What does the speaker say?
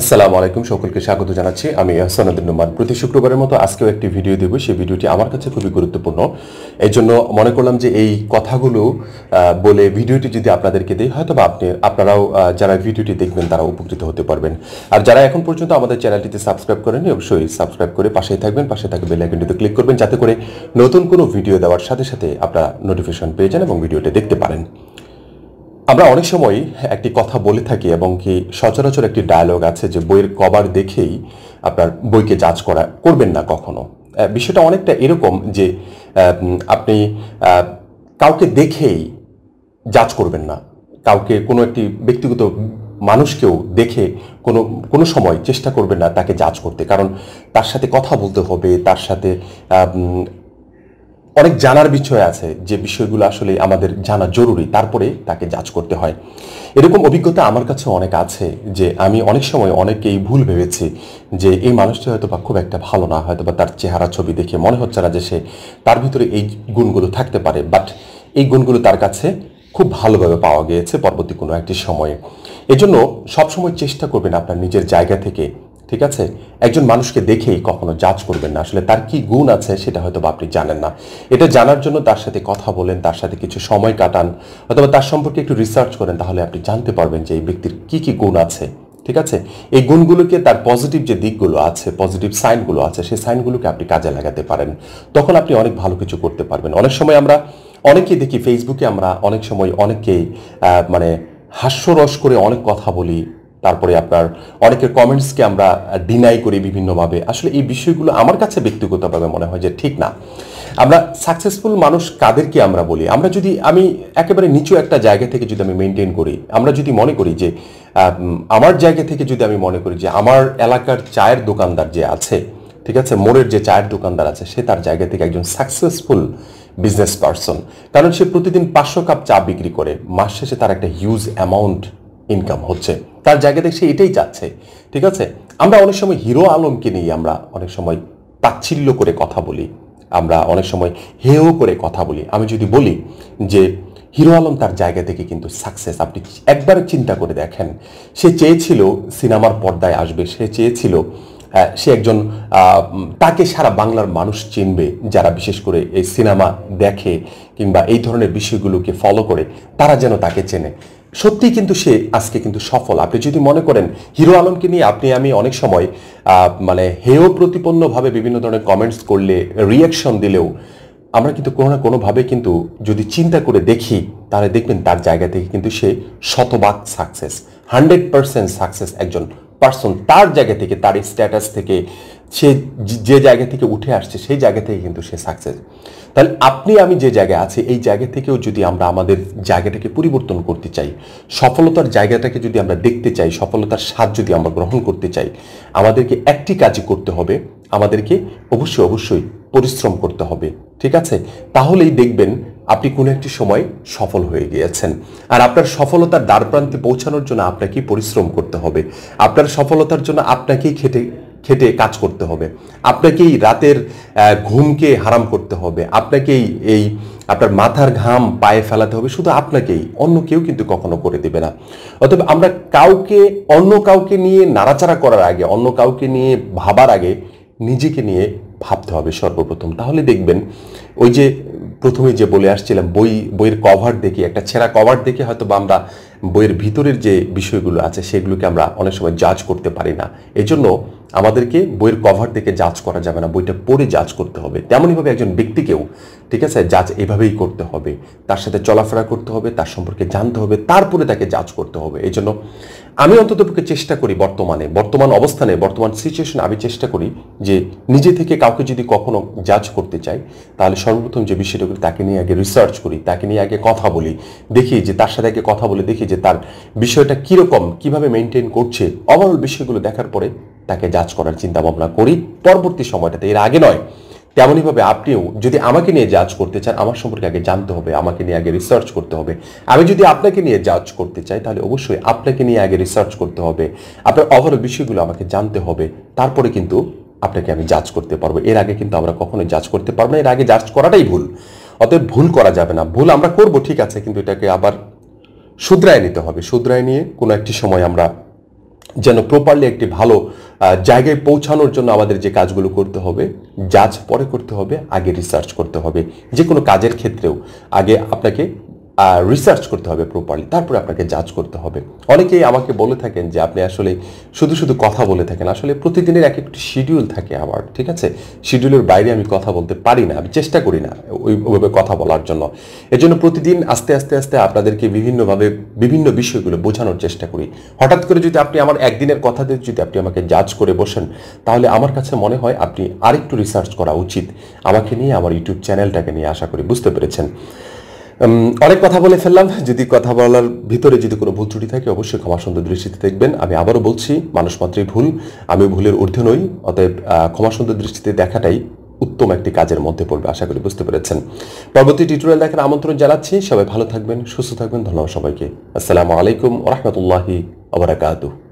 আসসালামু আলাইকুম, সকলকে স্বাগত জানাচ্ছি। আমি আহসান উদ্দিন নোমান। প্রতি শুক্রবারের মতো আজকেও একটি ভিডিও দেব। সেই ভিডিওটি আমার কাছে খুবই গুরুত্বপূর্ণ। এই জন্য মনে করলাম যে এই কথাগুলো বলে ভিডিওটি যদি আপনাদেরকে দিই, হয়তো বা আপনারাও যারা ভিডিওটি দেখবেন তারা উপকৃত হতে পারবেন। আর যারা এখন পর্যন্ত আমাদের চ্যানেলটিতে সাবস্ক্রাইব করেননি, অবশ্যই সাবস্ক্রাইব করে পাশেই থাকবেন। পাশে থাকা বেল আইকনটিতে ক্লিক করবেন, যাতে করে নতুন কোনো ভিডিও দেওয়ার সাথে সাথে আপনারা নোটিফিকেশন পেয়ে যান এবং ভিডিওটি দেখতে পারেন। আমরা অনেক সময় একটি কথা বলে থাকি এবং কি সচরাচর একটি ডায়লগ আছে যে বইয়ের কভার দেখেই আপনার বইকে জাজ করবেন না কখনো। বিষয়টা অনেকটা এরকম যে আপনি কাউকে দেখেই জাজ করবেন না, কাউকে কোনো একটি ব্যক্তিগত মানুষকেও দেখে কোনো সময় চেষ্টা করবেন না তাকে জাজ করতে, কারণ তার সাথে কথা বলতে হবে, তার সাথে অনেক জানার বিষয় আছে যে বিষয়গুলো আসলে আমাদের জানা জরুরি, তারপরে তাকে জাজ করতে হয়। এরকম অভিজ্ঞতা আমার কাছে অনেক আছে যে আমি অনেক সময় অনেকেই ভুল ভেবেছি যে এই মানুষটি হয়তো বা খুব একটা ভালো না, হয়তো বা তার চেহারা ছবি দেখে মনে হচ্ছে না যে সে তার ভিতরে এই গুণগুলো থাকতে পারে, বাট এই গুণগুলো তার কাছে খুব ভালোভাবে পাওয়া গিয়েছে পরবর্তী কোনো একটি সময়ে। এজন্য সবসময় চেষ্টা করবেন আপনার নিজের জায়গা থেকে, ঠিক আছে, একজন মানুষকে দেখেই কখনো জাজ করবেন না। আসলে তার কি গুণ আছে সেটা হয়তো বা আপনি জানেন না। এটা জানার জন্য তার সাথে কথা বলেন, তার সাথে কিছু সময় কাটান, অথবা তার সম্পর্কে একটু রিসার্চ করেন, তাহলে আপনি জানতে পারবেন যে এই ব্যক্তির কি কি গুণ আছে। ঠিক আছে, এই গুণগুলোকে, তার পজিটিভ যে দিকগুলো আছে, পজিটিভ সাইনগুলো আছে, সেই সাইনগুলোকে আপনি কাজে লাগাতে পারেন। তখন আপনি অনেক ভালো কিছু করতে পারবেন। অনেক সময় আমরা অনেকেই দেখি ফেসবুকে, আমরা অনেক সময় অনেকেই মানে হাস্যরস করে অনেক কথা বলি, তারপরে আপনার অনেকের কমেন্টসকে আমরা ডিনাই করি বিভিন্নভাবে। আসলে এই বিষয়গুলো আমার কাছে ব্যক্তিগতভাবে মনে হয় যে ঠিক না। আমরা সাকসেসফুল মানুষ কাদেরকে আমরা বলি? আমি একেবারে নিচু একটা জায়গা থেকে যদি আমি মেনটেন করি, আমরা যদি মনে করি যে আমার জায়গা থেকে যদি আমি মনে করি যে আমার এলাকার চায়ের দোকানদার যে আছে, ঠিক আছে, মোড়ের যে চায়ের দোকানদার আছে, সে তার জায়গা থেকে একজন সাকসেসফুল বিজনেস পারসন, কারণ সে প্রতিদিন 500 কাপ চা বিক্রি করে, মাস শেষে তার একটা হিউজ অ্যামাউন্ট ইনকাম হচ্ছে, তার জায়গা থেকে সে এটাই চাচ্ছে। ঠিক আছে, আমরা অনেক সময় হিরো আলমকে নিয়ে আমরা অনেক সময় তাচ্ছিল্য করে কথা বলি, আমরা অনেক সময় হেয় করে কথা বলি। আমি যদি বলি যে হিরো আলম তার জায়গা থেকে কিন্তু সাকসেস, আপনি একবার চিন্তা করে দেখেন, সে চেয়েছিল সিনেমার পর্দায় আসবে, সে চেয়েছিল সে একজন তাকে সারা বাংলার মানুষ চিনবে, যারা বিশেষ করে এই সিনেমা দেখে কিংবা এই ধরনের বিষয়গুলোকে ফলো করে, তারা যেন তাকে চেনে। সত্যি কিন্তু সে আজকে কিন্তু সফল। আপনি যদি মনে করেন হিরো আলমকে নিয়ে আমি অনেক সময় মানে হেয় প্রতিপন্নভাবে বিভিন্ন ধরনের কমেন্টস করলে, রিয়াকশন দিলেও, আমরা কিন্তু কোনো না কোনোভাবে কিন্তু যদি চিন্তা করে দেখি, তাহলে দেখবেন তার জায়গা থেকে কিন্তু সে শতভাগ সাকসেস, 100% সাকসেস একজন পার্সন। তার জায়গা থেকে, তার স্ট্যাটাস থেকে, সে যে জায়গা থেকে উঠে আসছে, সেই জায়গা থেকে কিন্তু সে সাকসেস। তাহলে আপনি আমি যে জায়গায় আছি, এই জায়গা থেকেও যদি আমরা আমাদের জায়গাটাকে পরিবর্তন করতে চাই, সফলতার জায়গাটাকে যদি আমরা দেখতে চাই, সফলতার স্বাদ যদি আমরা গ্রহণ করতে চাই, আমাদেরকে একটি কাজই করতে হবে, আমাদেরকে অবশ্যই পরিশ্রম করতে হবে। ঠিক আছে, তাহলেই দেখবেন আপনি কোনো একটি সময় সফল হয়ে গিয়েছেন। আর আপনার সফলতার দ্বারপ্রান্তে পৌঁছানোর জন্য আপনাকেই পরিশ্রম করতে হবে, আপনার সফলতার জন্য আপনাকেই খেটে কাজ করতে হবে, আপনাকেই রাতের ঘুমকে হারাম করতে হবে, আপনাকেই এই আপনার মাথার ঘাম পায়ে ফেলাতে হবে, শুধু আপনাকেই, অন্য কেউ কিন্তু কখনো করে দেবে না। অতএব আমরা অন্য কাউকে নিয়ে নাড়াচাড়া করার আগে, অন্য কাউকে নিয়ে ভাবার আগে নিজেকে নিয়ে ভাবতে হবে সর্বপ্রথম। তাহলে দেখবেন ওই যে প্রথমে যে বলে আসছিলাম, বইয়ের কভার দেখে, একটা ছেঁড়া কভার দেখে হয়তো বা আমরা বইয়ের ভিতরের যে বিষয়গুলো আছে সেগুলোকে আমরা অনেক সময় জাজ করতে পারি না। এই জন্য আমাদেরকে বইয়ের কভার দেখে জাজ করা যাবে না, বইটা পড়ে জাজ করতে হবে। তেমনইভাবে একজন ব্যক্তিকেও, ঠিক আছে, জাজ এভাবেই করতে হবে, তার সাথে চলাফেরা করতে হবে, তার সম্পর্কে জানতে হবে, তারপরে তাকে জাজ করতে হবে। এই জন্য আমি অন্ততপক্ষে চেষ্টা করি, বর্তমান অবস্থানে, বর্তমান সিচুয়েশনে আমি চেষ্টা করি যে নিজে থেকে কাউকে যদি কখনো জাজ করতে চাই, তাহলে সর্বপ্রথম যে বিষয়টা করি, তাকে নিয়ে আগে রিসার্চ করি, তাকে নিয়ে আগে কথা বলি, দেখি যে তার সাথে আগে কথা বলে দেখি যে তার বিষয়টা কীরকম, কীভাবে মেনটেন করছে, ওভারঅল বিষয়গুলো দেখার পরে তাকে জাজ করার চিন্তা ভাবনা করি পরবর্তী সময়টাতে, এর আগে নয়। তেমনইভাবে আপনিও যদি আমাকে নিয়ে জাজ করতে চান, আমার সম্পর্কে আগে জানতে হবে, আমাকে নিয়ে আগে রিসার্চ করতে হবে। আমি যদি আপনাকে নিয়ে জাজ করতে চাই, তাহলে অবশ্যই আপনাকে নিয়ে আগে রিসার্চ করতে হবে, আপনার ওভারঅল বিষয়গুলো আমাকে জানতে হবে, তারপরে কিন্তু আপনাকে আমি জাজ করতে পারবো। এর আগে কিন্তু আমরা কখনোই জাজ করতে পারবো না, এর আগে জাজ করাটাই ভুল। অতএব ভুল করা যাবে না। ভুল আমরা করব, ঠিক আছে, কিন্তু এটাকে আবার শুধরায় নিতে হবে। শুধরায় নিয়ে কোনো একটি সময় আমরা যেন প্রপারলি একটি ভালো জায়গায় পৌঁছানোর জন্য আমাদের যে কাজগুলো করতে হবে, জাজ পরে করতে হবে, আগে রিসার্চ করতে হবে। যে কোনো কাজের ক্ষেত্রেও আগে আপনাকে রিসার্চ করতে হবে প্রপারলি, তারপরে আপনাকে জাজ করতে হবে। অনেকেই আমাকে বলে থাকেন যে আপনি আসলে শুধু শুধু কথা বলে থাকেন। আসলে প্রতিদিনের এক একটি শিডিউল থাকে আমার, ঠিক আছে? শিডিউলের বাইরে আমি কথা বলতে পারি না, আমি চেষ্টা করি না ওইভাবে কথা বলার জন্য। এজন্য প্রতিদিন আস্তে আস্তে আস্তে আপনাদেরকে বিভিন্নভাবে বিভিন্ন বিষয়গুলো বোঝানোর চেষ্টা করি। হঠাৎ করে যদি আপনি আমার একদিনের কথাতে যদি আপনি আমাকে জাজ করে বসেন, তাহলে আমার কাছে মনে হয় আপনি আরেকটু রিসার্চ করা উচিত আমাকে নিয়ে, আমার ইউটিউব চ্যানেলটাকে নিয়ে। আশা করি বুঝতে পেরেছেন। অনেক কথা বলে ফেললাম। যদি কথা বলার ভিতরে যদি কোনো ভুল ত্রুটি থাকে অবশ্যই ক্ষমা সুন্দর দৃষ্টিতে দেখবেন। আমি আবারও বলছি, মানুষ মাত্রই ভুল, আমি ভুলের ঊর্ধ্বে নই। অতএব ক্ষমা সুন্দর দৃষ্টিতে দেখাটাই উত্তম একটি কাজের মধ্যে পড়বে। আশা করি বুঝতে পেরেছেন। পরবর্তী টিউটোরিয়াল দেখার আমন্ত্রণ জানাচ্ছি। সবাই ভালো থাকবেন, সুস্থ থাকবেন। ধন্যবাদ সবাইকে। আসসালামু আলাইকুম ওয়া রাহমাতুল্লাহি ওয়া বারাকাতুহু।